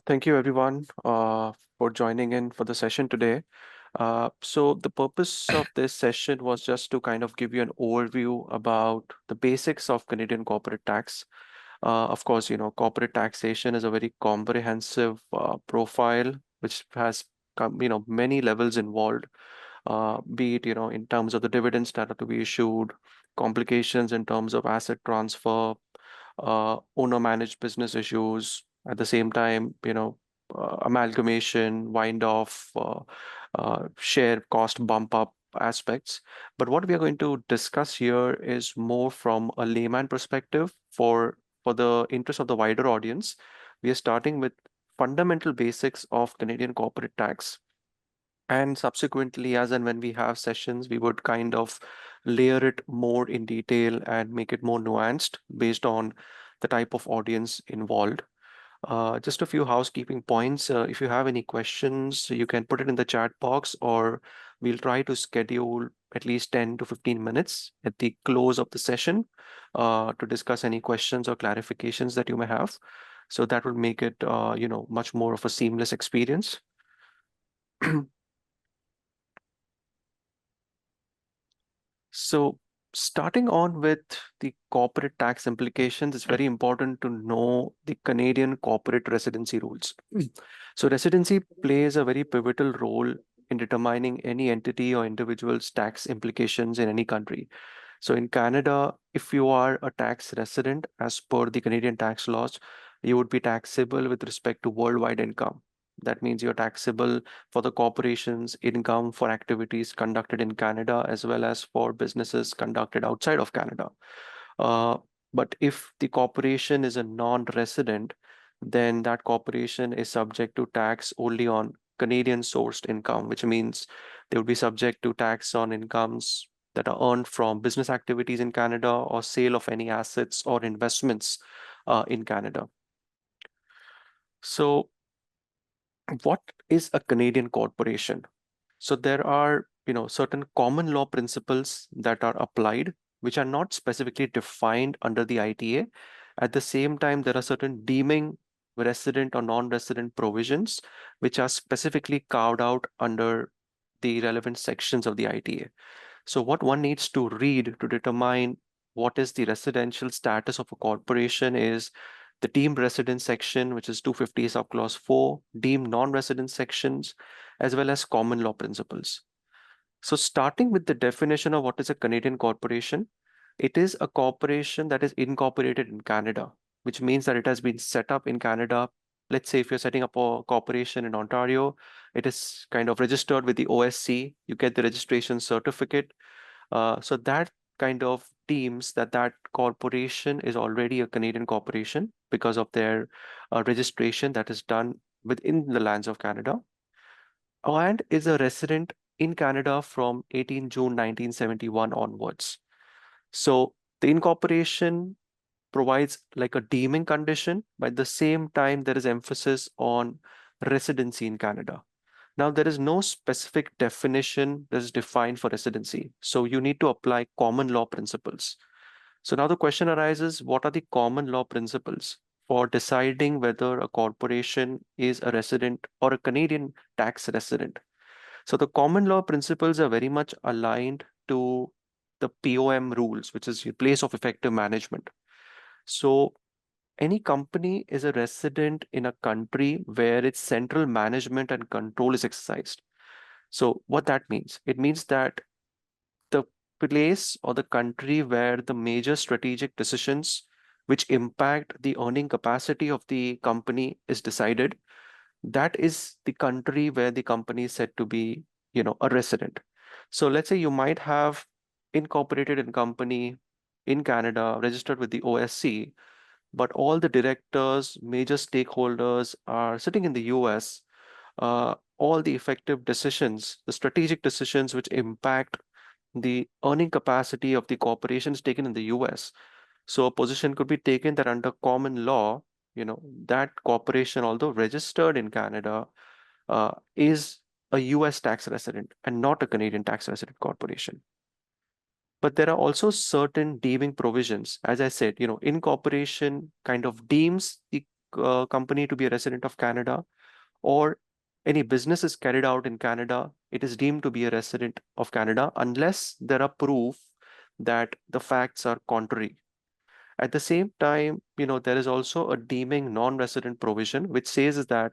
Thank you everyone for joining in for the session today. So the purpose of this session was just to kind of give you an overview about the basics of Canadian corporate tax. Of course, corporate taxation is a very comprehensive profile which has many levels involved, be it, in terms of the dividends that are to be issued, complications in terms of asset transfer, owner managed business issues. At the same time, amalgamation, wind off, share cost bump up aspects. But what we are going to discuss here is more from a layman perspective for the interest of the wider audience. We are starting with fundamental basics of Canadian corporate tax. And subsequently, as and when we have sessions, we would kind of layer it more in detail and make it more nuanced based on the type of audience involved. Just a few housekeeping points. If you have any questions, you can put it in the chat box, or we'll try to schedule at least 10 to 15 minutes at the close of the session to discuss any questions or clarifications that you may have. So that would make it, much more of a seamless experience. So starting on with the corporate tax implications, it's very important to know the Canadian corporate residency rules. So residency plays a very pivotal role in determining any entity or individual's tax implications in any country. So in Canada, if you are a tax resident, as per the Canadian tax laws, you would be taxable with respect to worldwide income. That means you're taxable for the corporation's income for activities conducted in Canada, as well as for businesses conducted outside of Canada. Uh, but if the corporation is a non-resident, then that corporation is subject to tax only on Canadian sourced income, which means they would be subject to tax on incomes that are earned from business activities in Canada or sale of any assets or investments in Canada. So what is a Canadian corporation? So there are, certain common law principles that are applied, which are not specifically defined under the ITA. At the same time, there are certain deeming resident or non-resident provisions, which are specifically carved out under the relevant sections of the ITA. So what one needs to read to determine what is the residential status of a corporation is the deemed resident section, which is 250 subclause 4, deemed non-resident sections, as well as common law principles. So starting with the definition of what is a Canadian corporation, it is a corporation that is incorporated in Canada, which means that it has been set up in Canada. Let's say if you're setting up a corporation in Ontario, it is kind of registered with the OSC, you get the registration certificate. So that kind of deems that that corporation is already a Canadian corporation because of their registration that is done within the lands of Canada, and is a resident in Canada from 18 June 1971 onwards. So the incorporation provides like a deeming condition, but at the same time, there is emphasis on residency in Canada. Now, there is no specific definition that is defined for residency. So you need to apply common law principles. So now the question arises, what are the common law principles for deciding whether a corporation is a resident or a Canadian tax resident? So the common law principles are very much aligned to the POM rules, which is your place of effective management. So any company is a resident in a country where its central management and control is exercised. So what that means? It means that the place or the country where the major strategic decisions which impact the earning capacity of the company is decided, that is the country where the company is said to be, a resident. So let's say you might have incorporated in company in Canada, registered with the OSC, but all the directors, major stakeholders are sitting in the US. All the effective decisions, the strategic decisions which impact the earning capacity of the corporations taken in the US. So a position could be taken that under common law, that corporation, although registered in Canada, is a US tax resident and not a Canadian tax resident corporation. But there are also certain deeming provisions. As I said, incorporation kind of deems the company to be a resident of Canada, or any business is carried out in Canada, it is deemed to be a resident of Canada unless there are proof that the facts are contrary. At the same time, there is also a deeming non-resident provision, which says that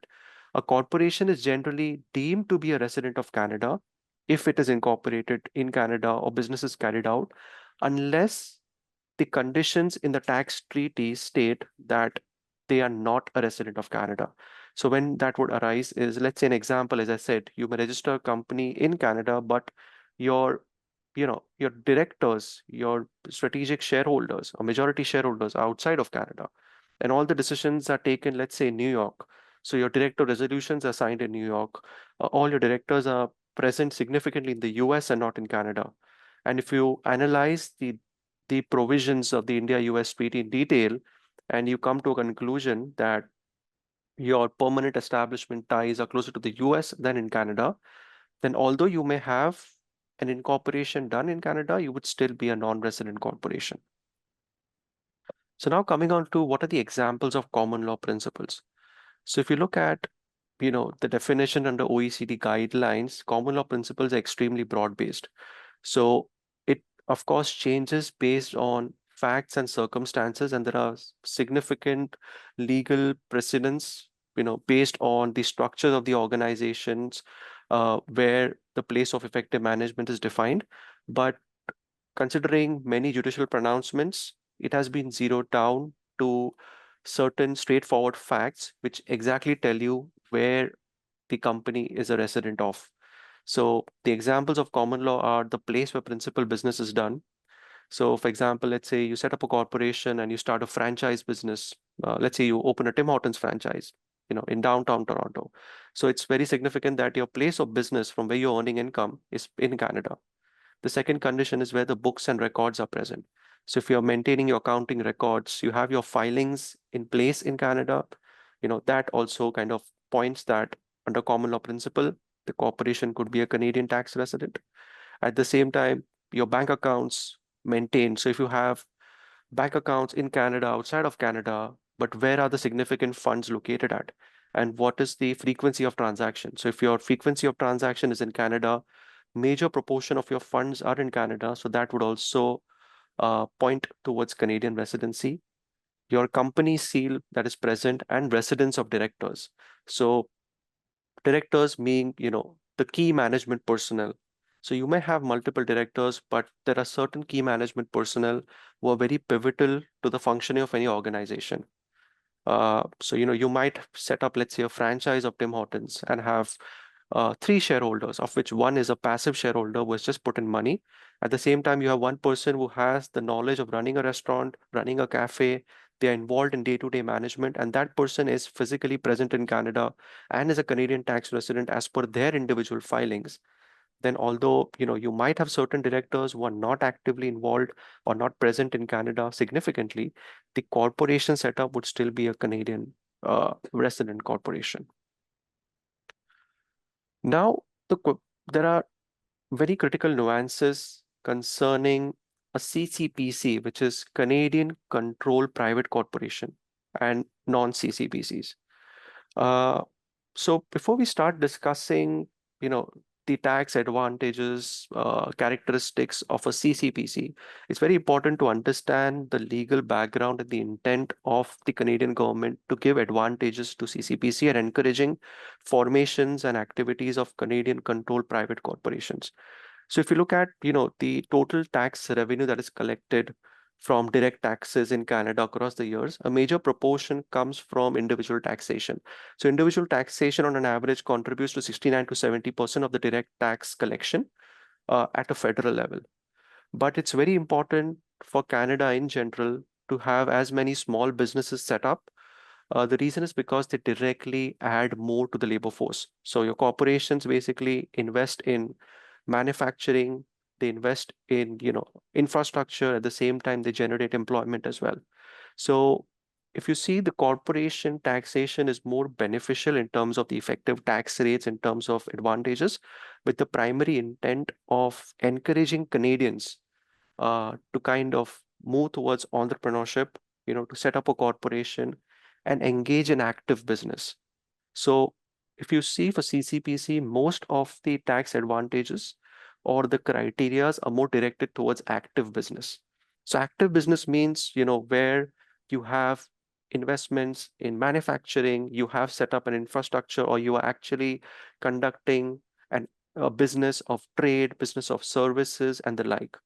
a corporation is generally deemed to be a resident of Canada if it is incorporated in Canada or business is carried out, unless the conditions in the tax treaty state that they are not a resident of Canada. So when that would arise is, let's say an example, as I said, you may register a company in Canada, but your your directors, your strategic shareholders or majority shareholders are outside of Canada, and all the decisions are taken, let's say, in New York. So your director resolutions are signed in New York. All your directors are present significantly in the US and not in Canada. And if you analyze the provisions of the India-US treaty in detail, and you come to a conclusion that your permanent establishment ties are closer to the US than in Canada, then although you may have an incorporation done in Canada, you would still be a non-resident corporation. So now coming on to what are the examples of common law principles. So if you look at, the definition under OECD guidelines, common law principles are extremely broad-based. So it, of course, changes based on facts and circumstances, and there are significant legal precedents, based on the structure of the organizations, where the place of effective management is defined. But considering many judicial pronouncements, it has been zeroed down to certain straightforward facts which exactly tell you where the company is a resident of. So the examples of common law are the place where principal business is done. So for example, let's say you set up a corporation and you start a franchise business. Let's say you open a Tim Hortons franchise, in downtown Toronto. So it's very significant that your place of business from where you're earning income is in Canada. The second condition is where the books and records are present. So if you're maintaining your accounting records, you have your filings in place in Canada, that also kind of points that under common law principle, the corporation could be a Canadian tax resident. At the same time, your bank accounts maintained. So if you have bank accounts in Canada, outside of Canada, but where are the significant funds located at? And what is the frequency of transaction? So if your frequency of transaction is in Canada, major proportion of your funds are in Canada, so that would also point towards Canadian residency. Your company seal that is present and residence of directors. So directors mean, the key management personnel. So you may have multiple directors, but there are certain key management personnel who are very pivotal to the functioning of any organization. So, you might set up, let's say, a franchise of Tim Hortons and have three shareholders, of which one is a passive shareholder who has just put in money. At the same time, you have one person who has the knowledge of running a restaurant, running a cafe. They are involved in day-to-day management, and that person is physically present in Canada and is a Canadian tax resident as per their individual filings. Then although you might have certain directors who are not actively involved or not present in Canada significantly, the corporation setup would still be a Canadian resident corporation. Now, there are very critical nuances concerning a CCPC, which is Canadian Controlled Private Corporation, and non-CCPCs. Uh, so before we start discussing, the tax advantages, characteristics of a CCPC, it's very important to understand the legal background and the intent of the Canadian government to give advantages to CCPC and encouraging formations and activities of Canadian controlled private corporations. So if you look at, the total tax revenue that is collected from direct taxes in Canada across the years, a major proportion comes from individual taxation. So individual taxation on an average contributes to 69 to 70% of the direct tax collection at a federal level. But it's very important for Canada in general to have as many small businesses set up. The reason is because they directly add more to the labor force. So your corporations basically invest in manufacturing, they invest in, infrastructure. At the same time, they generate employment as well. So if you see, the corporation taxation is more beneficial in terms of the effective tax rates, in terms of advantages, with the primary intent of encouraging Canadians to kind of move towards entrepreneurship, to set up a corporation and engage in active business. So if you see for CCPC, most of the tax advantages or the criterias are more directed towards active business. So active business means, where you have investments in manufacturing, you have set up an infrastructure, or you are actually conducting a business of trade, business of services, and the like.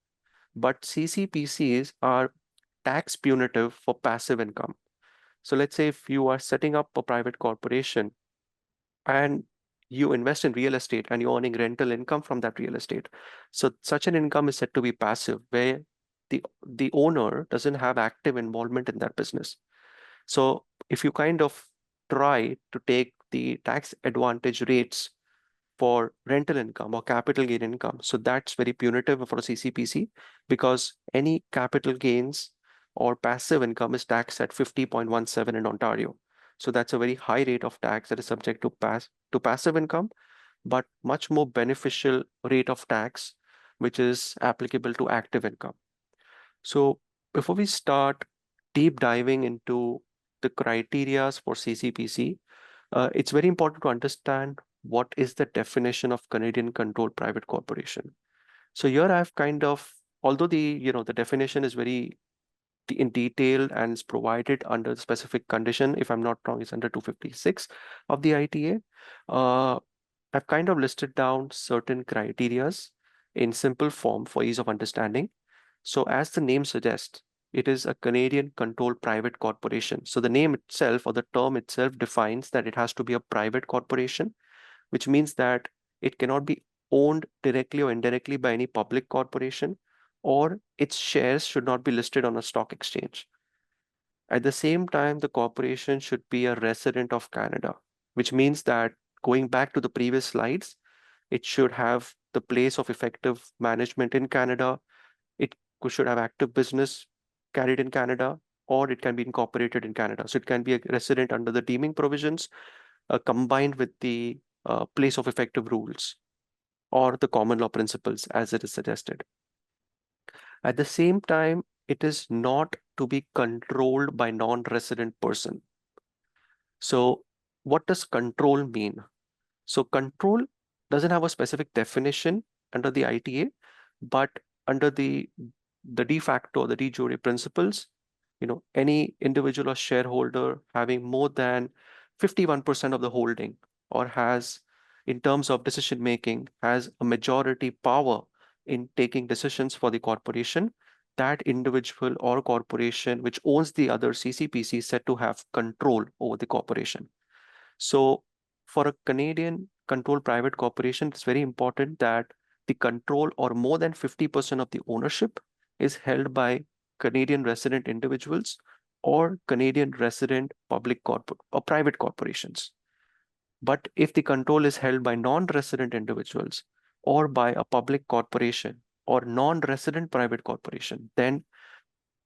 But CCPCs are tax punitive for passive income. So let's say if you are setting up a private corporation and you invest in real estate and you're earning rental income from that real estate. So such an income is said to be passive, where the owner doesn't have active involvement in that business. So if you kind of try to take the tax advantage rates for rental income or capital gain income, so that's very punitive for a CCPC, because any capital gains or passive income is taxed at 50.17 in Ontario. So that's a very high rate of tax that is subject to passive income, but much more beneficial rate of tax, which is applicable to active income. So before we start deep diving into the criterias for CCPC, it's very important to understand what is the definition of Canadian controlled private corporation. So here I've kind of, although the definition is very in detail and is provided under the specific condition, if I'm not wrong, it's under 256 of the ITA. I've kind of listed down certain criterias in simple form for ease of understanding. So as the name suggests, it is a Canadian controlled private corporation. So the name itself or the term itself defines that it has to be a private corporation, which means that it cannot be owned directly or indirectly by any public corporation, or its shares should not be listed on a stock exchange. At the same time, the corporation should be a resident of Canada, which means that, going back to the previous slides, it should have the place of effective management in Canada. It should have active business carried in Canada, or it can be incorporated in Canada. So it can be a resident under the deeming provisions, combined with the place of effective rules or the common law principles as it is suggested. At the same time, it is not to be controlled by non-resident person. So what does control mean? So control doesn't have a specific definition under the ITA, but under the de facto, the de jure principles, any individual or shareholder having more than 51% of the holding, or has, in terms of decision making, has a majority power in taking decisions for the corporation, that individual or corporation which owns the other CCPC is said to have control over the corporation. So for a Canadian controlled private corporation, it's very important that the control or more than 50% of the ownership is held by Canadian resident individuals or Canadian resident public corporate or private corporations. But if the control is held by non-resident individuals or by a public corporation or non-resident private corporation, then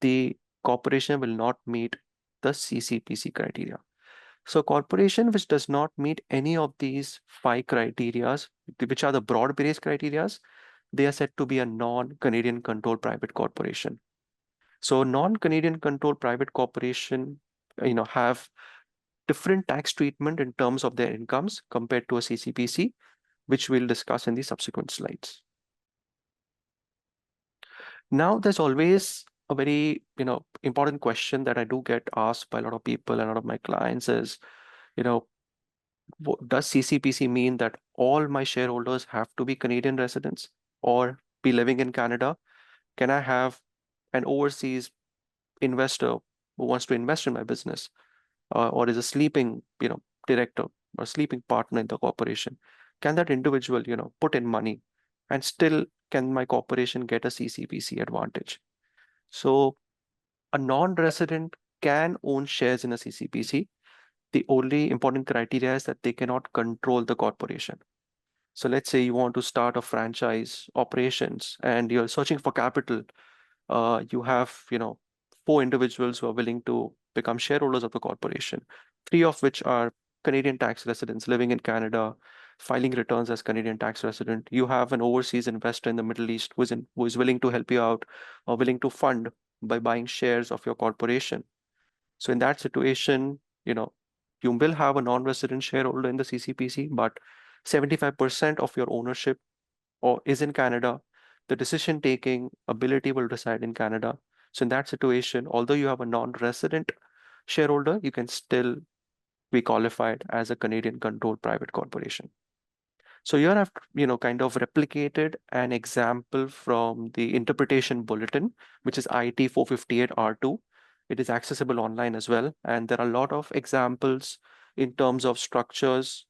the corporation will not meet the CCPC criteria. So corporation which does not meet any of these 5 criterias, which are the broad-based criterias, they are said to be a non-Canadian controlled private corporation. So non-Canadian controlled private corporation, have different tax treatment in terms of their incomes compared to a CCPC, which we'll discuss in the subsequent slides. Now, there's always a very, important question that I do get asked by a lot of people and a lot of my clients is, does CCPC mean that all my shareholders have to be Canadian residents or be living in Canada? Can I have an overseas investor who wants to invest in my business, or is a sleeping, director or sleeping partner in the corporation? Can that individual, put in money, and still can my corporation get a CCPC advantage? So a non-resident can own shares in a CCPC. The only important criteria is that they cannot control the corporation. So let's say you want to start a franchise operations and you're searching for capital. You have, 4 individuals who are willing to become shareholders of the corporation, 3 of which are Canadian tax residents living in Canada, filing returns as Canadian tax resident. You have an overseas investor in the Middle East who is willing to help you out or willing to fund by buying shares of your corporation. So in that situation, you will have a non-resident shareholder in the CCPC, but 75% of your ownership or is in Canada. The decision-taking ability will reside in Canada. So in that situation, although you have a non-resident shareholder, you can still be qualified as a Canadian-controlled private corporation. So here I've kind of replicated an example from the interpretation bulletin, which is IT 458 R2. It is accessible online as well. And there are a lot of examples in terms of structures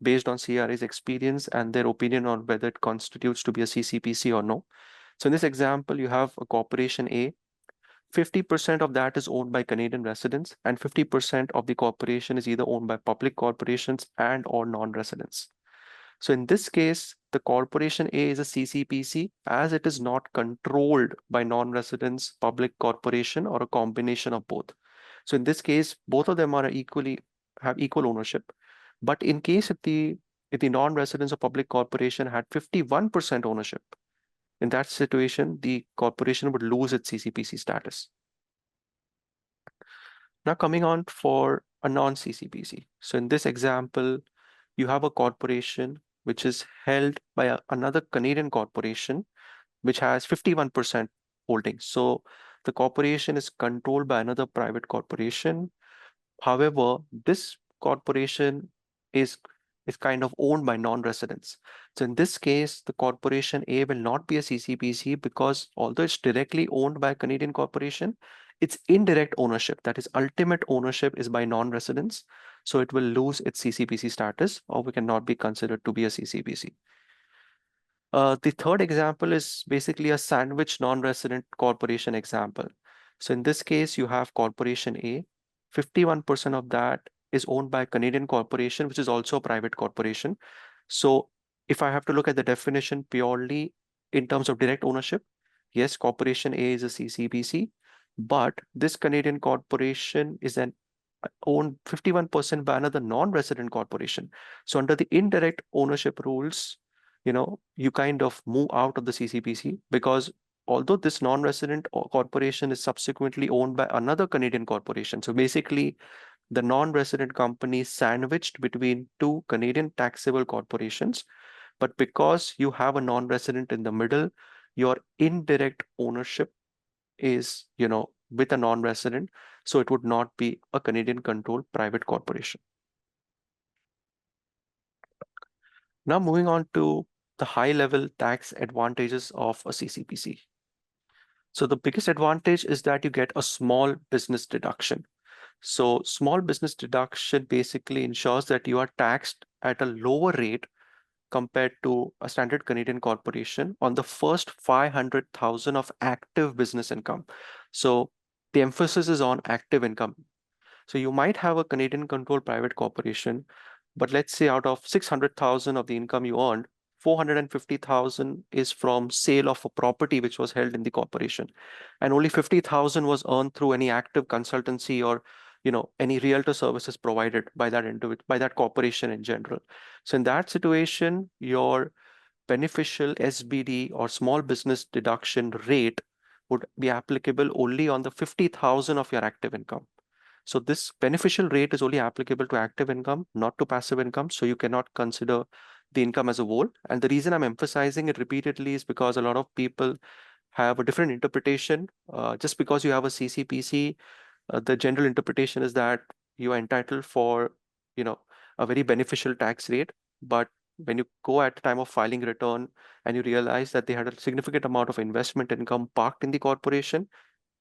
based on CRA's experience and their opinion on whether it constitutes to be a CCPC or no. So in this example, you have a corporation A. 50% of that is owned by Canadian residents, and 50% of the corporation is either owned by public corporations and or non-residents. So in this case, the corporation A is a CCPC as it is not controlled by non-residents, public corporation, or a combination of both. So in this case, both of them are have equal ownership. But in case if the non-residents or public corporation had 51% ownership, in that situation, the corporation would lose its CCPC status. Now coming on for a non-CCPC. So in this example, you have a corporation which is held by another Canadian corporation, which has 51% holding. So the corporation is controlled by another private corporation. However, this corporation is kind of owned by non-residents. So in this case, the corporation A will not be a CCPC because although it's directly owned by a Canadian corporation, its indirect ownership, that is ultimate ownership, is by non-residents. So it will lose its CCPC status, or we cannot be considered to be a CCPC. The third example is basically a sandwich non-resident corporation example. So in this case, you have corporation A. 51% of that is owned by a Canadian corporation, which is also a private corporation. So if I have to look at the definition purely in terms of direct ownership, yes, corporation A is a CCPC, but this Canadian corporation is owned 51% by another non-resident corporation. So under the indirect ownership rules, you kind of move out of the CCPC because although this non-resident corporation is subsequently owned by another Canadian corporation. So basically, the non-resident company is sandwiched between two Canadian taxable corporations. But because you have a non-resident in the middle, your indirect ownership is, with a non-resident. So it would not be a Canadian-controlled private corporation. Now moving on to the high-level tax advantages of a CCPC. So the biggest advantage is that you get a small business deduction. So small business deduction basically ensures that you are taxed at a lower rate compared to a standard Canadian corporation on the first 500,000 of active business income. So the emphasis is on active income. So you might have a Canadian controlled private corporation, but let's say out of 600,000 of the income you earned, 450,000 is from sale of a property which was held in the corporation, and only 50,000 was earned through any active consultancy or any realtor services provided by that corporation in general. So in that situation, your beneficial SBD or small business deduction rate would be applicable only on the 50,000 of your active income. So this beneficial rate is only applicable to active income, not to passive income. So you cannot consider the income as a whole. And the reason I'm emphasizing it repeatedly is because a lot of people have a different interpretation. Just because you have a CCPC, the general interpretation is that you are entitled for, a very beneficial tax rate. But when you go at the time of filing return and you realize that they had a significant amount of investment income parked in the corporation,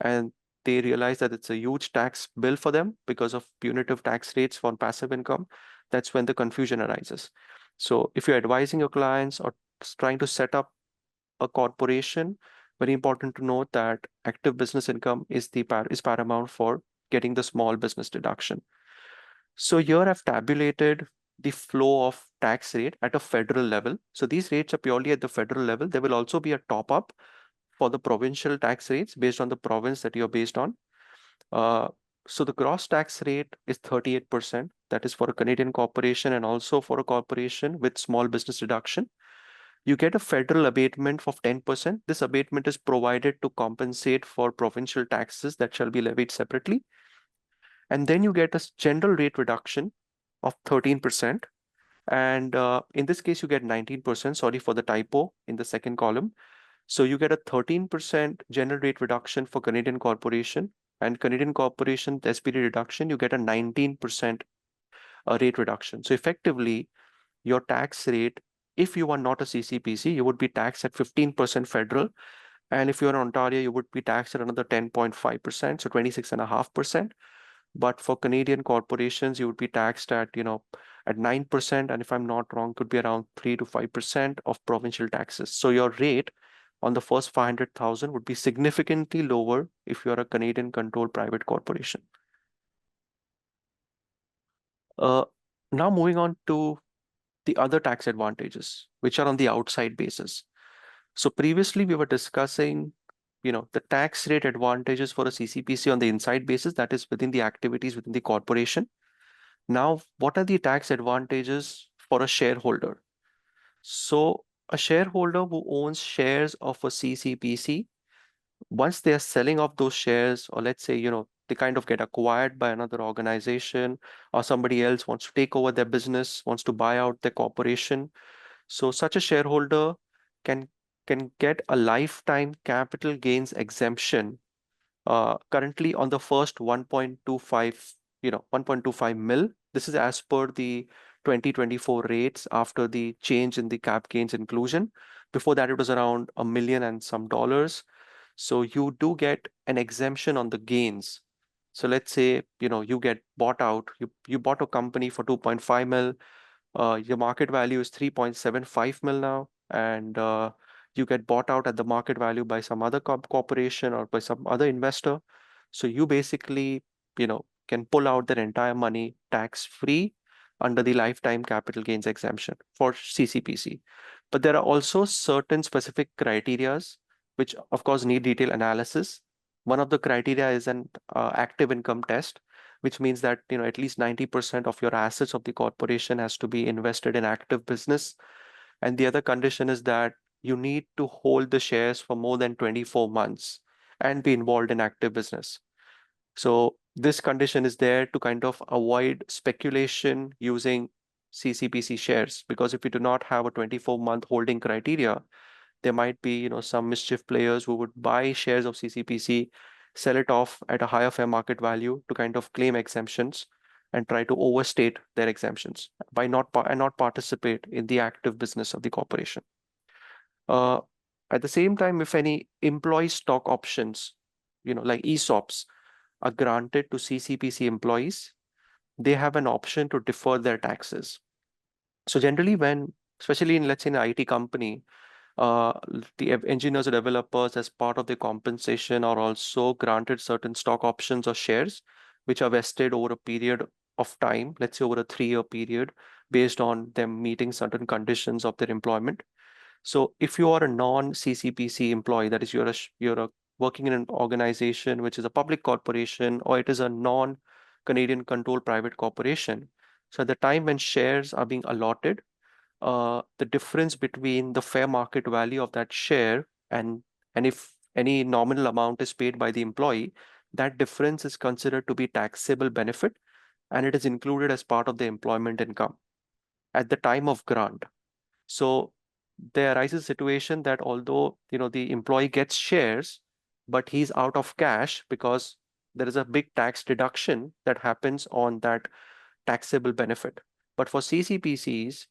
and they realize that it's a huge tax bill for them because of punitive tax rates for passive income, that's when the confusion arises. So if you're advising your clients or trying to set up a corporation, very important to note that active business income is paramount for getting the small business deduction. So here I've tabulated the flow of tax rate at a federal level. So these rates are purely at the federal level. There will also be a top up for the provincial tax rates based on the province that you're based on. So the gross tax rate is 38%. That is for a Canadian corporation and also for a corporation with small business deduction. You get a federal abatement of 10%. This abatement is provided to compensate for provincial taxes that shall be levied separately. And then you get a general rate reduction of 13%. And in this case, you get 19%. Sorry for the typo in the second column. So you get a 13% general rate reduction for Canadian corporation, and Canadian corporation, the SPD reduction, you get a 19% rate reduction. So effectively, your tax rate, if you are not a CCPC, you would be taxed at 15% federal. And if you're in Ontario, you would be taxed at another 10.5%, so 26.5%. But for Canadian corporations, you would be taxed at, at 9%. And if I'm not wrong, could be around 3 to 5% of provincial taxes. So your rate on the first 500,000 would be significantly lower if you're a Canadian controlled private corporation. Now moving on to the other tax advantages, which are on the outside basis. So previously we were discussing, the tax rate advantages for a CCPC on the inside basis, that is within the activities within the corporation. Now, what are the tax advantages for a shareholder? So a shareholder who owns shares of a CCPC, once they are selling off those shares, or let's say, they kind of get acquired by another organization, or somebody else wants to take over their business, wants to buy out their corporation. So such a shareholder can can get a lifetime capital gains exemption currently on the first 1.25, 1.25 mil. This is as per the 2024 rates after the change in the cap gains inclusion. Before that, it was around a million and some dollars. So you do get an exemption on the gains. So let's say, you get bought out, you bought a company for 2.5 mil, your market value is 3.75 mil now, and you get bought out at the market value by some other corporation or by some other investor. So you basically, can pull out that entire money tax free under the lifetime capital gains exemption for CCPC. But there are also certain specific criterias which of course need detailed analysis. One of the criteria is an active income test, which means that at least 90% of your assets of the corporation has to be invested in active business. And the other condition is that you need to hold the shares for more than 24 months and be involved in active business. So this condition is there to kind of avoid speculation using CCPC shares, because if you do not have a 24-month holding criteria, there might be some mischief players who would buy shares of CCPC, sell it off at a higher fair market value to kind of claim exemptions and try to overstate their exemptions by not participate in the active business of the corporation. Uh, at the same time, if any employee stock options, like ESOPs, are granted to CCPC employees, they have an option to defer their taxes. So generally, especially in, let's say, an IT company, uh, the engineers or developers, as part of the compensation, are also granted certain stock options or shares, which are vested over a period of time, let's say over a 3-year period, based on them meeting certain conditions of their employment. So if you are a non-CCPC employee, that is, you're working in an organization which is a public corporation, or it is a non-Canadian controlled private corporation. So at the time when shares are being allotted, the difference between the fair market value of that share and if any nominal amount is paid by the employee, that difference is considered to be taxable benefit, and it is included as part of the employment income at the time of grant. So there arises a situation that although the employee gets shares, but he's out of cash because there is a big tax deduction that happens on that taxable benefit. But for CCPCs,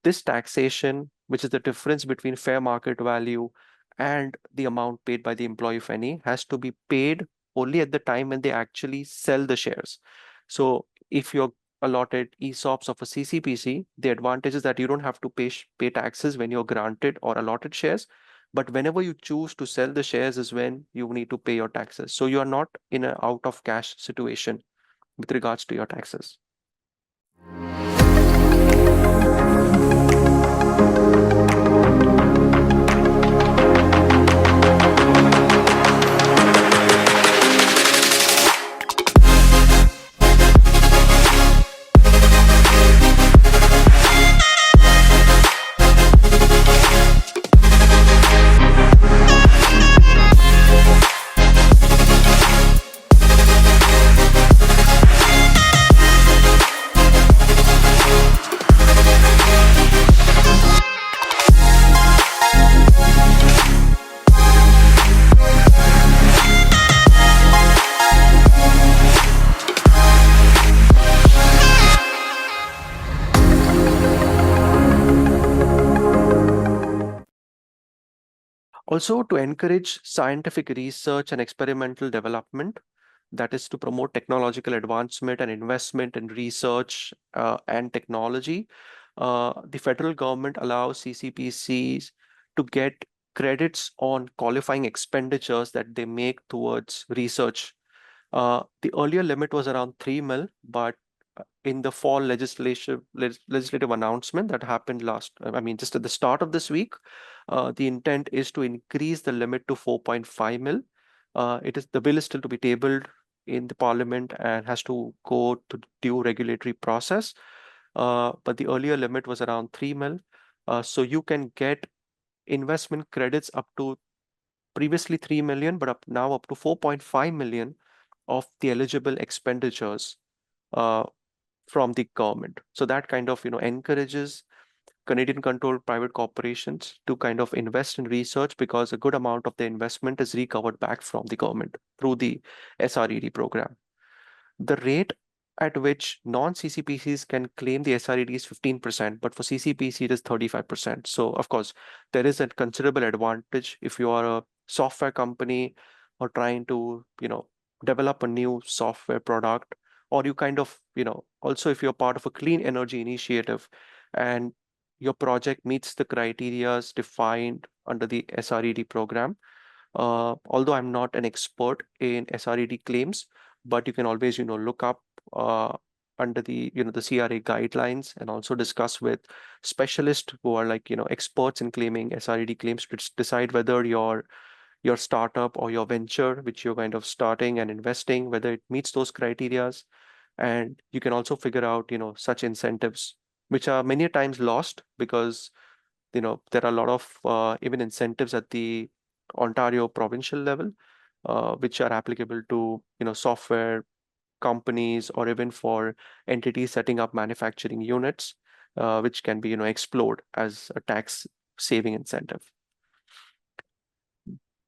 this taxation, which is the difference between fair market value and the amount paid by the employee, if any, has to be paid only at the time when they actually sell the shares. So if you're allotted ESOPs of a CCPC, the advantage is that you don't have to pay taxes when you're granted or allotted shares. But whenever you choose to sell the shares is when you need to pay your taxes. So you are not in an out of cash situation with regards to your taxes. Also, to encourage scientific research and experimental development, that is to promote technological advancement and investment in research and technology. The federal government allows CCPCs to get credits on qualifying expenditures that they make towards research. The earlier limit was around 3 mil, but in the fall legislative announcement that happened just at the start of this week, the intent is to increase the limit to 4.5 mil. The bill is still to be tabled in the parliament and has to go to due regulatory process. But the earlier limit was around 3 mil. So you can get investment credits up to previously 3 million, but now up to 4.5 million of the eligible expenditures uh, from the government. So that kind of encourages Canadian controlled private corporations to kind of invest in research, because a good amount of the investment is recovered back from the government through the SRED program. The rate at which non-CCPCs can claim the SRED is 15%, but for CCPC it is 35%. So of course, there is a considerable advantage if you are a software company or trying to, develop a new software product, or you kind of, also if you're part of a clean energy initiative and your project meets the criteria defined under the SRED program. Although I'm not an expert in SRED claims, but you can always, look up under the CRA guidelines and also discuss with specialists who are like, experts in claiming SRED claims to decide whether your startup or your venture, which you're kind of starting and investing, whether it meets those criterias. And you can also figure out, such incentives, which are many times lost because there are a lot of even incentives at the Ontario provincial level, which are applicable to software companies or even for entities setting up manufacturing units, which can be explored as a tax saving incentive.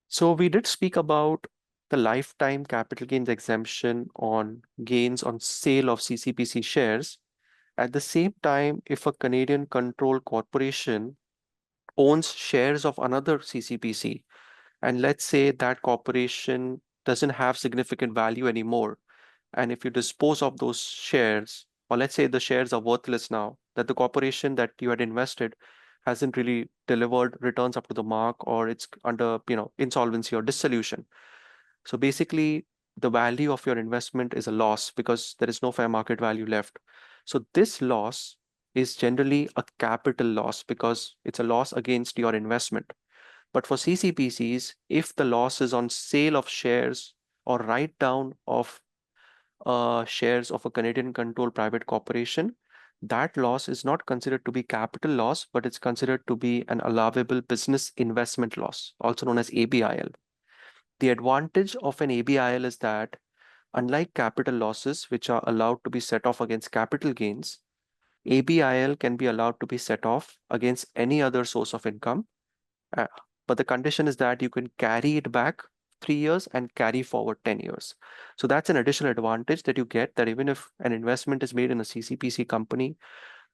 So we did speak about the lifetime capital gains exemption on gains on sale of CCPC shares. At the same time, if a Canadian controlled corporation owns shares of another CCPC, and let's say that corporation doesn't have significant value anymore, and if you dispose of those shares, or let's say the shares are worthless now, that the corporation that you had invested hasn't really delivered returns up to the mark, or it's under insolvency or dissolution. So basically, the value of your investment is a loss because there is no fair market value left. So this loss is generally a capital loss because it's a loss against your investment. But for CCPCs, if the loss is on sale of shares or write down of shares of a Canadian controlled private corporation, that loss is not considered to be capital loss, but it's considered to be an allowable business investment loss, also known as ABIL. The advantage of an ABIL is that, unlike capital losses, which are allowed to be set off against capital gains, ABIL can be allowed to be set off against any other source of income. Uh, but the condition is that you can carry it back 3 years and carry forward 10 years. So that's an additional advantage that you get, that even if an investment is made in a CCPC company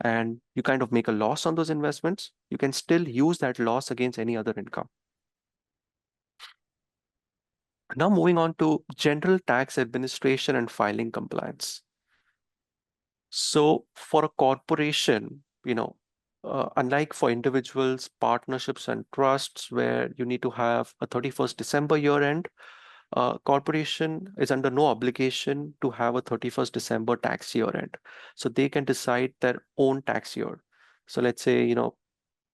and you kind of make a loss on those investments, you can still use that loss against any other income. Now moving on to general tax administration and filing compliance. So for a corporation, unlike for individuals, partnerships, and trusts, where you need to have a 31st December year end, corporation is under no obligation to have a 31st December tax year end. So they can decide their own tax year. So let's say,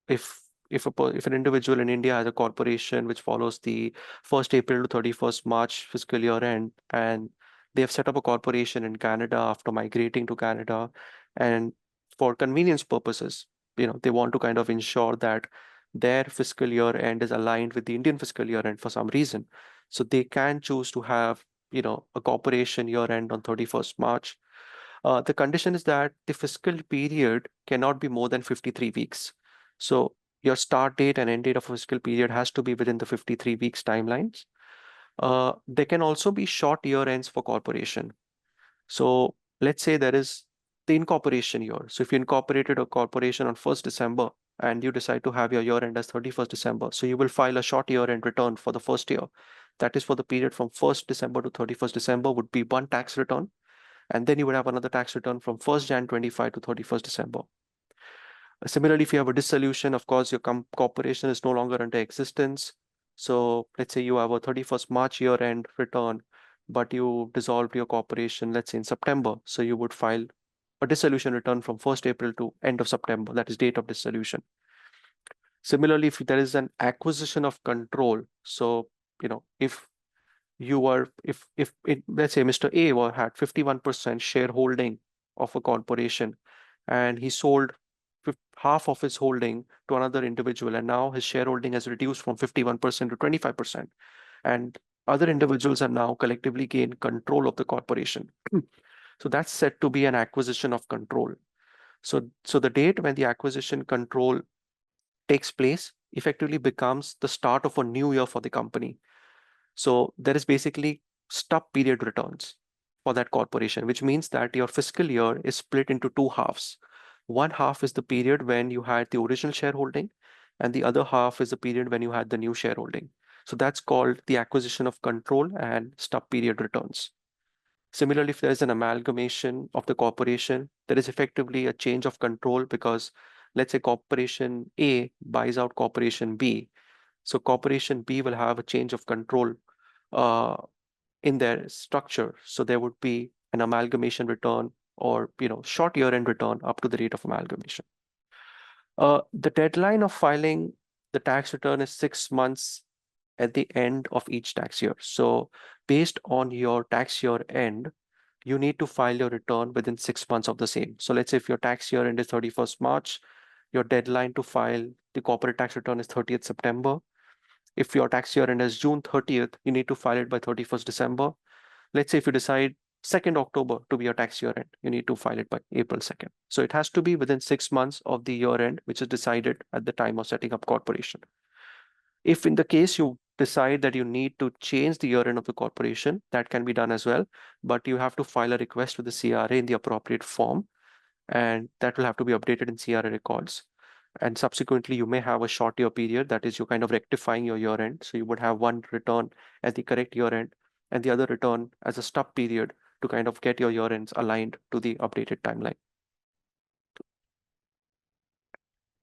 if if an individual in India has a corporation which follows the 1st April to 31st March fiscal year end, and they have set up a corporation in Canada after migrating to Canada, and for convenience purposes, they want to kind of ensure that their fiscal year end is aligned with the Indian fiscal year end for some reason. So they can choose to have, a corporation year end on 31st March. The condition is that the fiscal period cannot be more than 53 weeks. So your start date and end date of a fiscal period has to be within the 53 weeks timelines. There can also be short year ends for corporation. So let's say there is the incorporation year. So if you incorporated a corporation on 1st December and you decide to have your year end as 31st December. So you will file a short year end return for the first year. That is for the period from 1st December to 31st December would be one tax return. And then you would have another tax return from 1st Jan 25 to 31st December. Similarly, if you have a dissolution, of course, your corporation is no longer under existence. So let's say you have a 31st March year end return, but you dissolved your corporation, let's say in September. So you would file a dissolution return from 1st April to end of September, that is date of dissolution. Similarly, if there is an acquisition of control, so if you are if it, let's say Mr. A had 51% shareholding of a corporation, and he sold half of his holding to another individual, and now his shareholding has reduced from 51% to 25%, and other individuals are now collectively gained control of the corporation. So that's said to be an acquisition of control. So the date when the acquisition control takes place effectively becomes the start of a new year for the company. So there is basically stub period returns for that corporation, which means that your fiscal year is split into two halves. One half is the period when you had the original shareholding, and the other half is the period when you had the new shareholding. So that's called the acquisition of control and stub period returns. Similarly, if there is an amalgamation of the corporation, there is effectively a change of control because let's say corporation A buys out corporation B. So corporation B will have a change of control uh, in their structure. So there would be an amalgamation return or short year-end return up to the date of amalgamation. The deadline of filing the tax return is 6 months at the end of each tax year. So based on your tax year end, you need to file your return within 6 months of the same. So let's say if your tax year end is 31st March, your deadline to file the corporate tax return is 30th September. If your tax year end is June 30th, you need to file it by 31st December. Let's say if you decide 2nd October to be your tax year end, you need to file it by April 2nd. So it has to be within 6 months of the year end, which is decided at the time of setting up corporation. If in the case you decide that you need to change the year end of the corporation, that can be done as well, but you have to file a request with the CRA in the appropriate form, and that will have to be updated in CRA records. And subsequently, you may have a short year period, that is, you're kind of rectifying your year end. So you would have one return at the correct year end and the other return as a stub period to kind of get your year ends aligned to the updated timeline.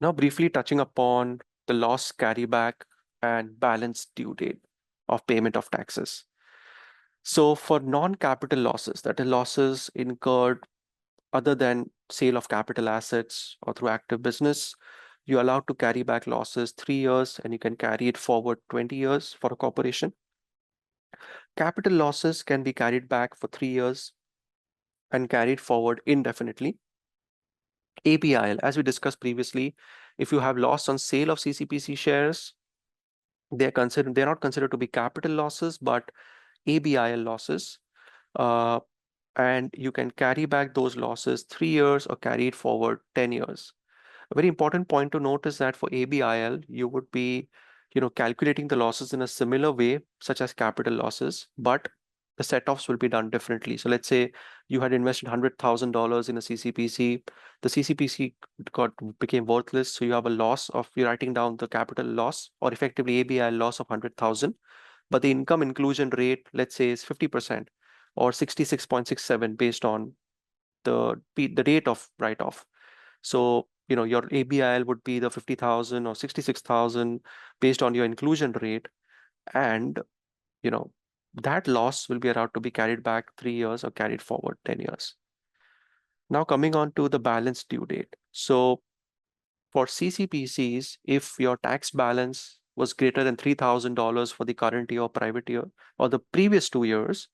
Now, briefly touching upon the loss carryback and balance due date of payment of taxes. So for non-capital losses, that is losses incurred other than sale of capital assets or through active business, you're allowed to carry back losses 3 years, and you can carry it forward 20 years for a corporation. Capital losses can be carried back for 3 years and carried forward indefinitely. ABIL, as we discussed previously, if you have loss on sale of CCPC shares, they're not considered to be capital losses, but ABIL losses. And you can carry back those losses 3 years or carry it forward 10 years. A very important point to note is that for ABIL, you would be, calculating the losses in a similar way, such as capital losses, but the set-offs will be done differently. So let's say you had invested $100,000 in a CCPC. The CCPC became worthless, so you have a loss of, you're writing down the capital loss or effectively ABIL loss of 100,000, but the income inclusion rate, let's say, is 50% or 66.67 based on the rate of write-off. So, your ABIL would be the 50,000 or 66,000 based on your inclusion rate. And, that loss will be allowed to be carried back 3 years or carried forward 10 years. Now coming on to the balance due date. So for CCPCs, if your tax balance was greater than $3,000 for the current year or private year or the previous 2 years,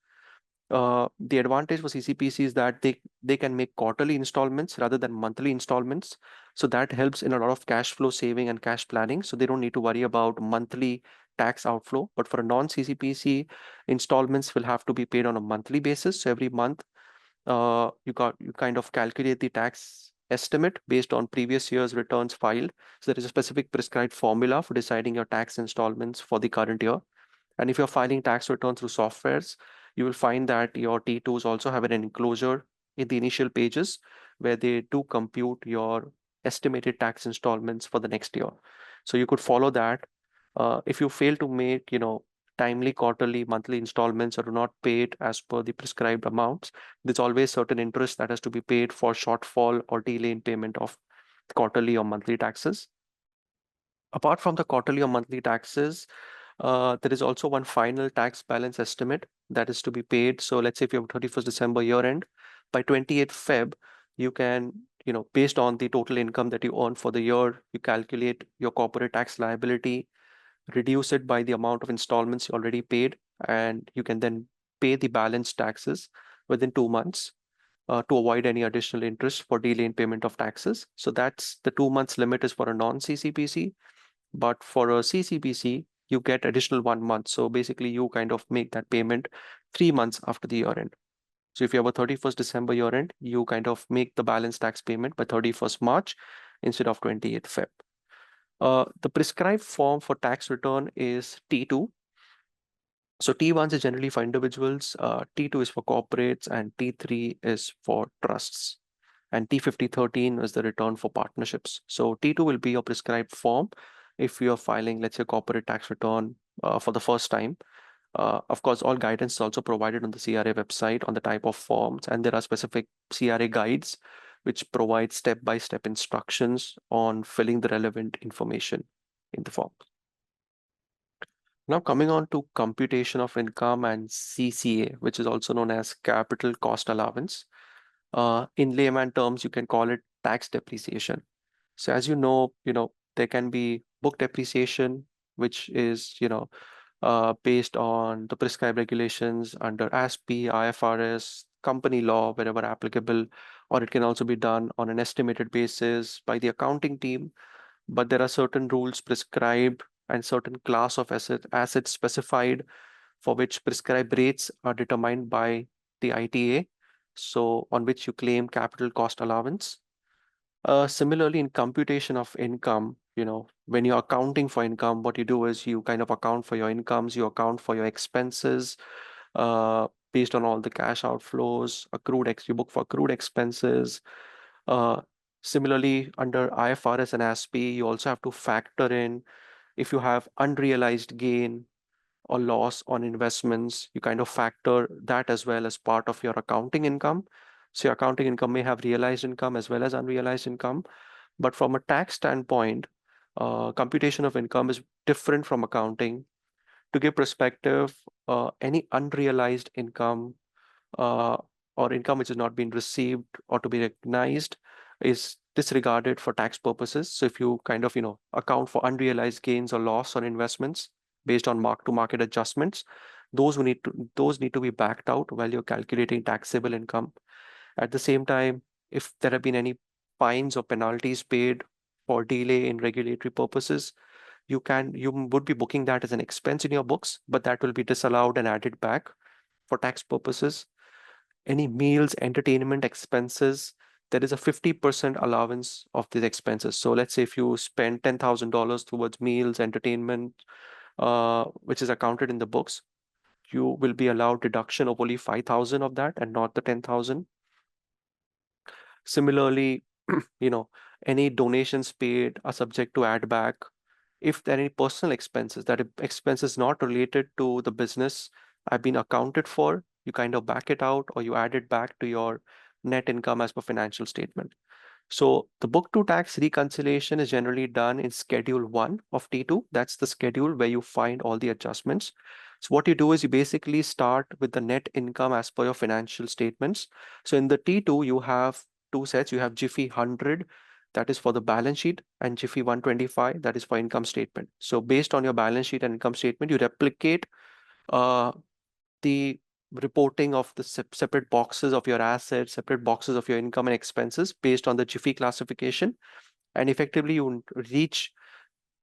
the advantage for CCPC is that they can make quarterly installments rather than monthly installments. So that helps in a lot of cash flow saving and cash planning. So they don't need to worry about monthly tax outflow. But for a non-CCPC, installments will have to be paid on a monthly basis. So every month, you kind of calculate the tax estimate based on previous year's returns filed. So there is a specific prescribed formula for deciding your tax installments for the current year. And if you're filing tax returns through softwares, you will find that your T2s also have an enclosure in the initial pages where they do compute your estimated tax installments for the next year. So you could follow that. If you fail to make, timely quarterly, monthly installments or do not pay it as per the prescribed amounts, there's always certain interest that has to be paid for shortfall or delay in payment of quarterly or monthly taxes. Apart from the quarterly or monthly taxes, there is also one final tax balance estimate that is to be paid. So let's say if you have 31st December year end, by 28th Feb, you can, based on the total income that you earn for the year, you calculate your corporate tax liability, reduce it by the amount of installments you already paid, and you can then pay the balance taxes within 2 months to avoid any additional interest for delay in payment of taxes. So that's the 2 months limit is for a non-CCPC. But for a CCPC, you get additional 1 month. So basically, you kind of make that payment 3 months after the year end. So if you have a 31st December year end, you kind of make the balance tax payment by 31st March instead of 28th Feb. The prescribed form for tax return is T2. So T1 is generally for individuals, T2 is for corporates, and T3 is for trusts. And T5013 is the return for partnerships. So T2 will be your prescribed form if you're filing, let's say, corporate tax return for the first time. Of course, all guidance is also provided on the CRA website on the type of forms, and there are specific CRA guides which provide step-by-step instructions on filling the relevant information in the form. Now coming on to computation of income and CCA, which is also known as capital cost allowance. In layman terms, you can call it tax depreciation. So as you know, there can be book depreciation, which is, based on the prescribed regulations under ASPE, IFRS, company law, wherever applicable, or it can also be done on an estimated basis by the accounting team. But there are certain rules prescribed and certain class of assets specified for which prescribed rates are determined by the ITA, so on which you claim capital cost allowance. Similarly, in computation of income, when you're accounting for income, what you do is you kind of account for your incomes, you account for your expenses based on all the cash outflows, you book for accrued expenses. Uh, Similarly, under IFRS and ASPE, you also have to factor in if you have unrealized gain or loss on investments, you kind of factor that as well as part of your accounting income. So your accounting income may have realized income as well as unrealized income. But from a tax standpoint, computation of income is different from accounting. To give perspective, any unrealized income uh, or income which has not been received or to be recognized is disregarded for tax purposes. So if you kind of, account for unrealized gains or loss on investments based on mark-to-market adjustments, those need to be backed out while you're calculating taxable income. At the same time, if there have been any fines or penalties paid for delay in regulatory purposes, you would be booking that as an expense in your books, but that will be disallowed and added back for tax purposes. Any meals, entertainment expenses, there is a 50% allowance of these expenses. So let's say if you spend $10,000 towards meals, entertainment, which is accounted in the books, you will be allowed deduction of only 5,000 of that and not the 10,000. Similarly, any donations paid are subject to add back. If there are any personal expenses, that expenses not related to the business have been accounted for, you kind of back it out or you add it back to your net income as per financial statement. So the book to tax reconciliation is generally done in Schedule 1 of T2. That's the schedule where you find all the adjustments. So what you do is you basically start with the net income as per your financial statements. So in the T2, you have two sets. You have Jiffy 100, that is for the balance sheet, and Jiffy 125, that is for income statement. So based on your balance sheet and income statement, you replicate the reporting of the separate boxes of your assets, separate boxes of your income and expenses based on the Jiffy classification. And effectively, you reach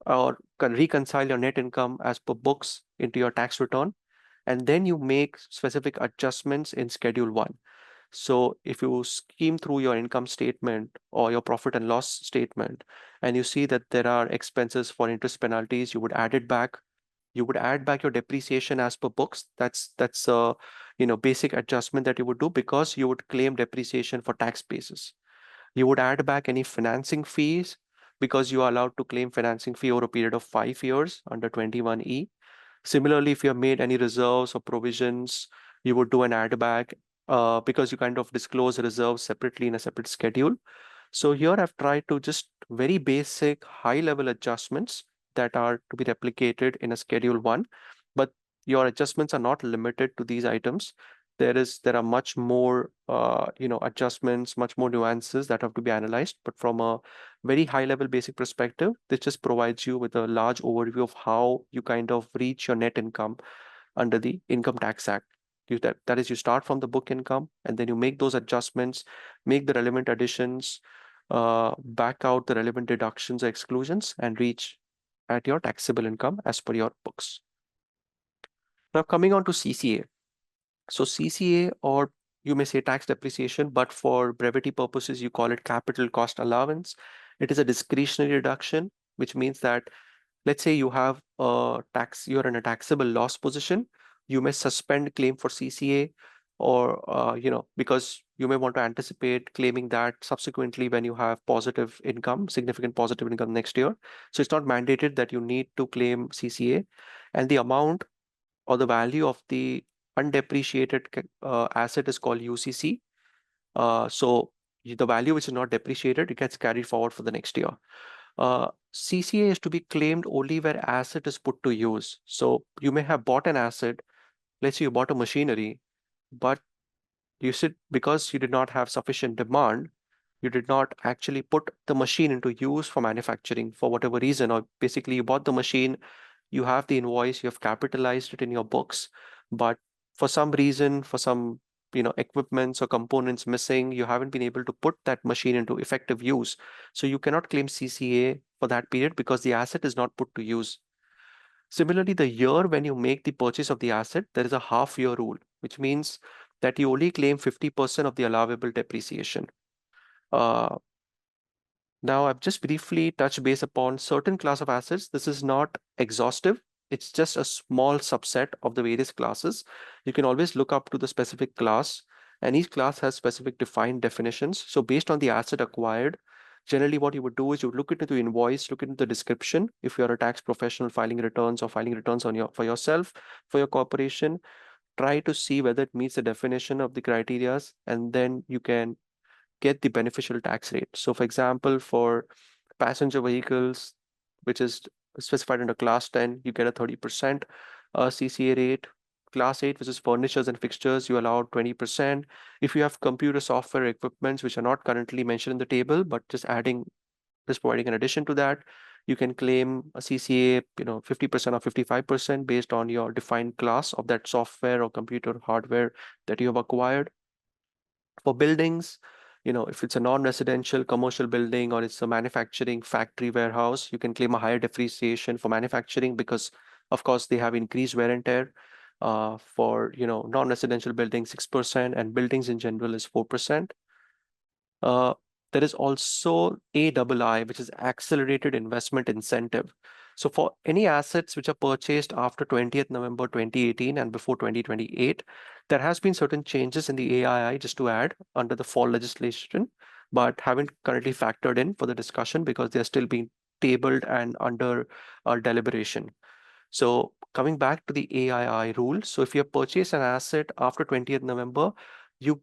or can reconcile your net income as per books into your tax return. And then you make specific adjustments in Schedule 1. So if you skim through your income statement or your profit and loss statement, and you see that there are expenses for interest penalties, you would add it back. You would add back your depreciation as per books. That's a basic adjustment that you would do because you would claim depreciation for tax basis. You would add back any financing fees because you are allowed to claim financing fee over a period of 5 years under 21E. Similarly, if you have made any reserves or provisions, you would do an add back because you kind of disclose reserves separately in a separate schedule. So here I've tried to just very basic high level adjustments that are to be replicated in a schedule 1, but your adjustments are not limited to these items. There are much more adjustments, much more nuances that have to be analyzed. But from a very high level basic perspective, this just provides you with a large overview of how you kind of reach your net income under the Income Tax Act. That is, you start from the book income and then you make those adjustments, make the relevant additions, back out the relevant deductions or exclusions, and reach at your taxable income as per your books. Now, coming on to CCA. So CCA, or you may say tax depreciation, but for brevity purposes, you call it capital cost allowance. It is a discretionary deduction, which means that, let's say you have you're in a taxable loss position, you may suspend claim for CCA, or because you may want to anticipate claiming that subsequently when you have positive income, significant positive income next year. So it's not mandated that you need to claim CCA, and the amount or the value of the undepreciated asset is called UCC. So the value which is not depreciated, it gets carried forward for the next year. CCA is to be claimed only where asset is put to use. So you may have bought an asset, let's say you bought a machinery, but because you did not have sufficient demand, you did not actually put the machine into use for manufacturing for whatever reason, or basically you bought the machine, you have the invoice, you have capitalized it in your books, but for some reason, for some equipments or components missing, you haven't been able to put that machine into effective use. So you cannot claim CCA for that period because the asset is not put to use. Similarly, the year when you make the purchase of the asset, there is a half year rule, which means that you only claim 50% of the allowable depreciation. Uh, Now, I've just briefly touched base upon certain class of assets. This is not exhaustive. It's just a small subset of the various classes. You can always look up to the specific class, and each class has specific defined definitions. So based on the asset acquired, generally what you would do is you would look into the invoice, look into the description. If you're a tax professional filing returns or filing returns for yourself, for your corporation, try to see whether it meets the definition of the criterias, and then you can get the beneficial tax rate. So for example, for passenger vehicles, which is specified under class 10, you get a 30% CCA rate. Class 8, which is furnitures and fixtures, you allow 20%. If you have computer software equipments, which are not currently mentioned in the table, but just providing an addition to that, you can claim a CCA, 50% or 55% based on your defined class of that software or computer hardware that you have acquired. For buildings, if it's a non-residential commercial building or it's a manufacturing factory warehouse, you can claim a higher depreciation for manufacturing because, of course, they have increased wear and tear. For non-residential buildings, 6%, and buildings in general is 4%. Uh, there is also AII, which is Accelerated Investment Incentive. So for any assets which are purchased after 20th November 2018 and before 2028, there has been certain changes in the AII, just to add, under the fall legislation, but haven't currently factored in for the discussion because they're still being tabled and under deliberation. So coming back to the AII rule, so if you have purchased an asset after 20th November,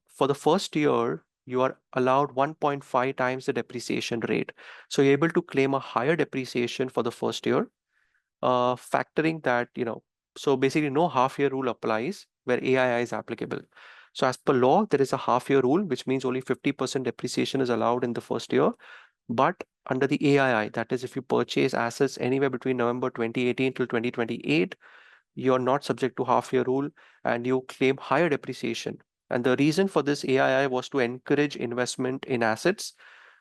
for the first year, you are allowed 1.5 times the depreciation rate. So you're able to claim a higher depreciation for the first year, factoring that, so basically no half year rule applies where AII is applicable. So as per law, there is a half year rule, which means only 50% depreciation is allowed in the first year. But under the AII, that is, if you purchase assets anywhere between November 2018 till 2028, you're not subject to half year rule and you claim higher depreciation. And the reason for this AII was to encourage investment in assets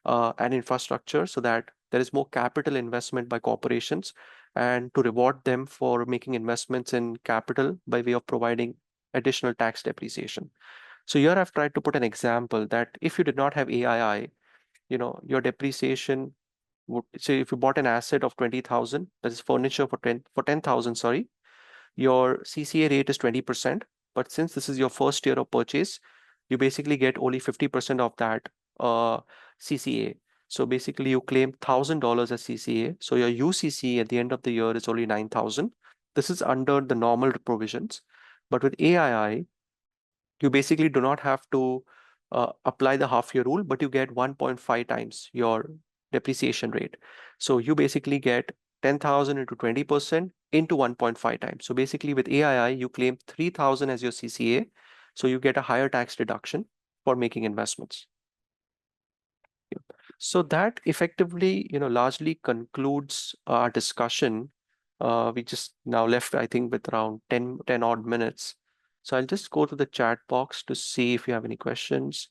and infrastructure so that there is more capital investment by corporations and to reward them for making investments in capital by way of providing additional tax depreciation. So here I've tried to put an example that if you did not have AII, your depreciation would say if you bought an asset of 20,000, that is furniture for 10,000, sorry, your CCA rate is 20%. But since this is your first year of purchase, you basically get only 50% of that CCA. So basically you claim $1,000 as CCA. So your UCC at the end of the year is only 9,000. This is under the normal provisions. But with AII, you basically do not have to apply the half year rule, but you get 1.5 times your depreciation rate. So you basically get 10,000 into 20% into 1.5 times. So basically with AII, you claim 3,000 as your CCA. So you get a higher tax deduction for making investments. So that effectively, largely concludes our discussion. We just now left, I think, with around 10 odd minutes. So I'll just go to the chat box to see if you have any questions.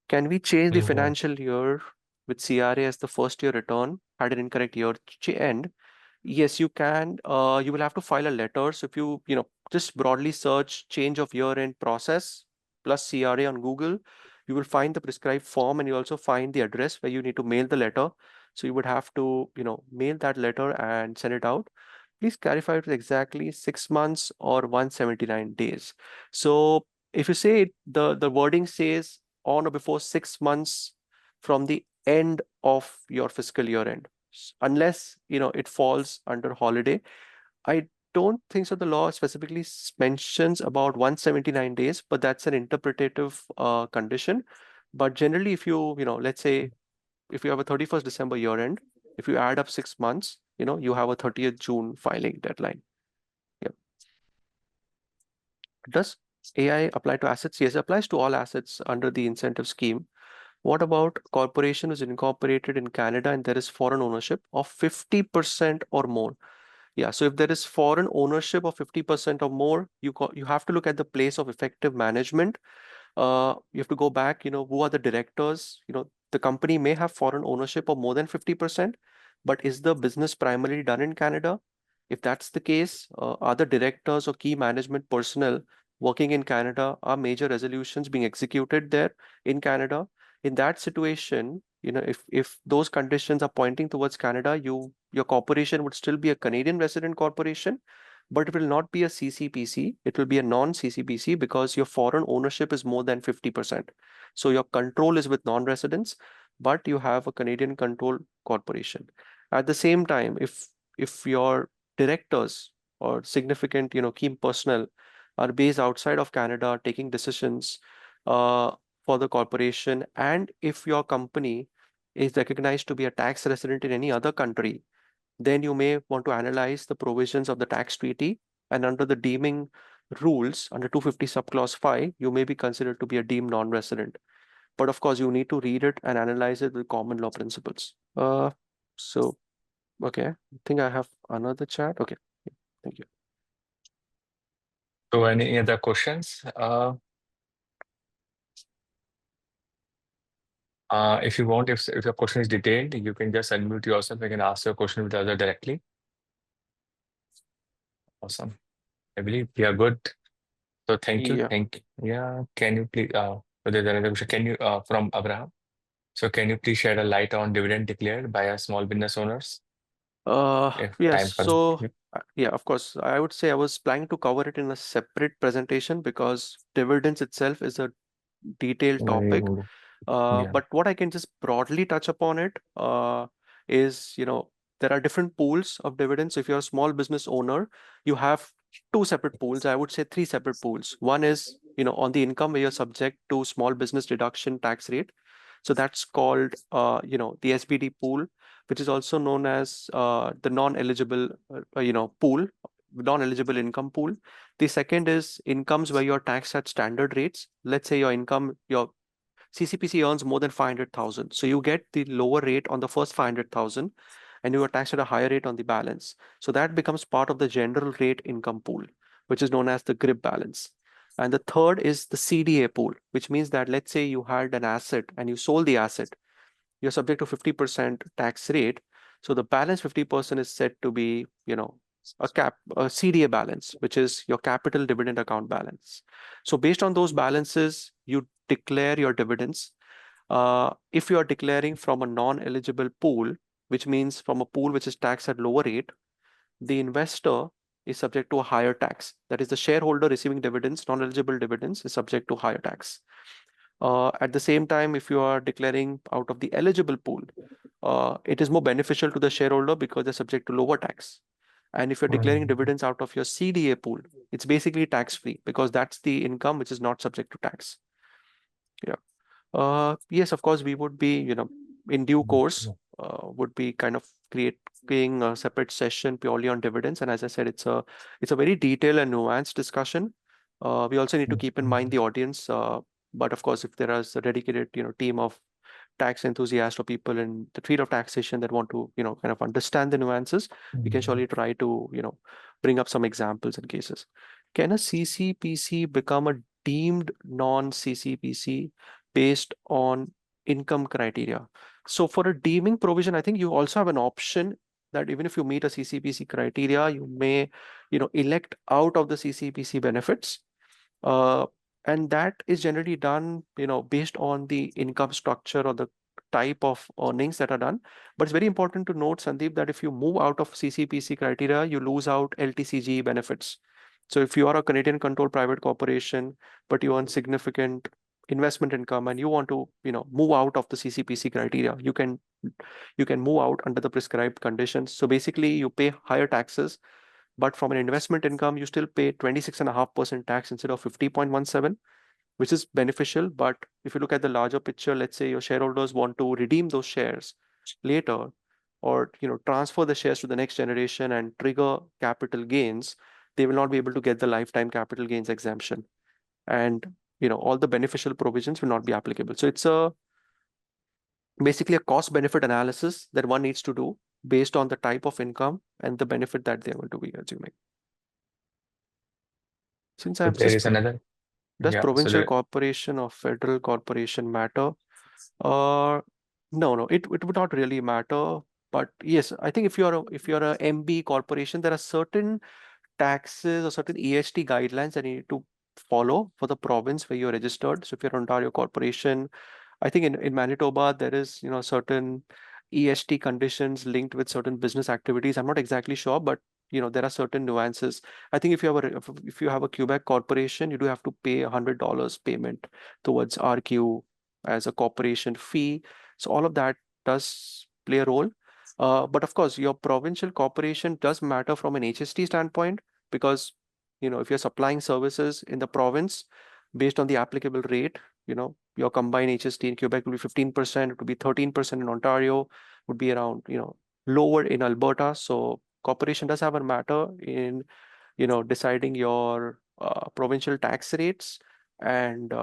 Can we change the Mhm. financial year with CRA as the first year return had an incorrect year end? Yes, you can. You will have to file a letter. So if you just broadly search change of year end process plus CRA on Google, you will find the prescribed form and you also find the address where you need to mail the letter. So you would have to, mail that letter and send it out. Please clarify it with exactly 6 months or 179 days. So if you say the wording says on or before 6 months from the end of your fiscal year end, unless it falls under holiday. I don't think so. The law specifically mentions about 179 days, but that's an interpretative condition. But generally, if let's say if you have a 31st December year end, if you add up 6 months, you have a 30th June filing deadline. Yeah. Does AI apply to assets? Yes, it applies to all assets under the incentive scheme. What about corporation is incorporated in Canada and there is foreign ownership of 50% or more? Yeah, so if there is foreign ownership of 50% or more, you have to look at the place of effective management. You have to go back, who are the directors? The company may have foreign ownership of more than 50%, but is the business primarily done in Canada? If that's the case, are the directors or key management personnel working in Canada? Are major resolutions being executed there in Canada? In that situation, if those conditions are pointing towards Canada, your corporation would still be a Canadian resident corporation, but it will not be a CCPC. It will be a non-CCPC because your foreign ownership is more than 50%. So your control is with non-residents, but you have a Canadian controlled corporation. At the same time, if your directors or significant, key personnel are based outside of Canada taking decisions for the corporation, and if your company is recognized to be a tax resident in any other country, then you may want to analyze the provisions of the tax treaty. And under the deeming rules, under 250 subclause 5, you may be considered to be a deemed non-resident. But of course, you need to read it and analyze it with common law principles. So, okay, I think I have another chat. Okay, thank you. So any other questions? If you want, if your question is detailed, you can just unmute yourself. You can ask your question with the other directly. Awesome. I believe we are good. So thank you. Yeah. Thank you. Yeah. Can you please, so there's another question. Can you, from Abraham? So can you please shed a light on dividend declared by our small business owners? If Yes. time permits. So, yeah, of course, I would say I was planning to cover it in a separate presentation because dividends itself is a detailed topic. Yeah. But what I can just broadly touch upon it is, there are different pools of dividends. If you're a small business owner, you have two separate pools. I would say three separate pools. One is, on the income where you're subject to small business deduction tax rate. So that's called, the SBD pool, which is also known as the non-eligible, pool, non-eligible income pool. The second is incomes where you're taxed at standard rates. Let's say your CCPC earns more than 500,000. So you get the lower rate on the first 500,000 and you are taxed at a higher rate on the balance. So that becomes part of the general rate income pool, which is known as the GRIP balance. And the third is the CDA pool, which means that let's say you had an asset and you sold the asset, you're subject to 50% tax rate. So the balance 50% is said to be, a CDA balance, which is your capital dividend account balance. So based on those balances, you declare your dividends. If you are declaring from a non-eligible pool, which means from a pool which is taxed at lower rate, the investor is subject to a higher tax. That is, the shareholder receiving dividends, non-eligible dividends, is subject to higher tax. At the same time, if you are declaring out of the eligible pool, it is more beneficial to the shareholder because they're subject to lower tax. And if you're declaring dividends out of your CDA pool, it's basically tax-free because that's the income which is not subject to tax. Yeah. Yes, of course, we would be, in due course, would be kind of creating a separate session purely on dividends. And as I said, it's a very detailed and nuanced discussion. We also need to keep in mind the audience. But of course, if there is a dedicated, team of tax enthusiasts or people in the field of taxation that want to, kind of understand the nuances, we can surely try to, bring up some examples and cases. Can a CCPC become a deemed non-CCPC based on income criteria? So for a deeming provision, I think you also have an option that even if you meet a CCPC criteria, you may, elect out of the CCPC benefits. Uh, and that is generally done, based on the income structure or the type of earnings that are done. But it's very important to note, Sandeep, that if you move out of CCPC criteria, you lose out LTCG benefits. So if you are a Canadian controlled private corporation, but you earn significant investment income and you want to, move out of the CCPC criteria, you can move out under the prescribed conditions. So basically you pay higher taxes, but from an investment income, you still pay 26.5% tax instead of 50.17, which is beneficial. But if you look at the larger picture, let's say your shareholders want to redeem those shares later, or transfer the shares to the next generation and trigger capital gains, they will not be able to get the lifetime capital gains exemption. And all the beneficial provisions will not be applicable. So it's basically a cost benefit analysis that one needs to do based on the type of income and the benefit that they're going to be assuming. Since So I'm there just, is another, does yeah. So provincial there, corporation or federal corporation matter? No, no, it would not really matter. But yes, I think if you're a MB corporation, there are certain taxes or certain EST guidelines that you need to follow for the province where you're registered. So if you're an Ontario corporation, I think in Manitoba, there is, certain EST conditions linked with certain business activities. I'm not exactly sure, but there are certain nuances. I think if you have a Quebec corporation, you do have to pay $100 payment towards RQ as a corporation fee. So all of that does play a role. But of course, your provincial corporation does matter from an HST standpoint because if you're supplying services in the province based on the applicable rate, your combined HST in Quebec will be 15%, it would be 13% in Ontario, would be around, lower in Alberta. So corporation does have a matter in, deciding your provincial tax rates and,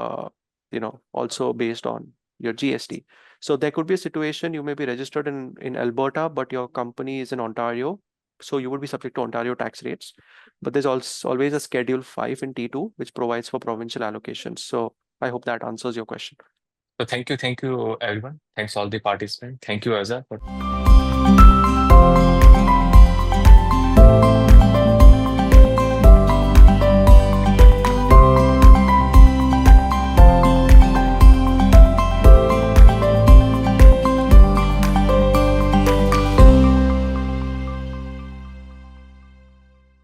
also based on your GST. So there could be a situation you may be registered in Alberta, but your company is in Ontario. So you would be subject to Ontario tax rates. But there's also always a Schedule 5 in T2, which provides for provincial allocations. So I hope that answers your question. so thank you everyone. Thanks all the participants. Thank you, Azhar, for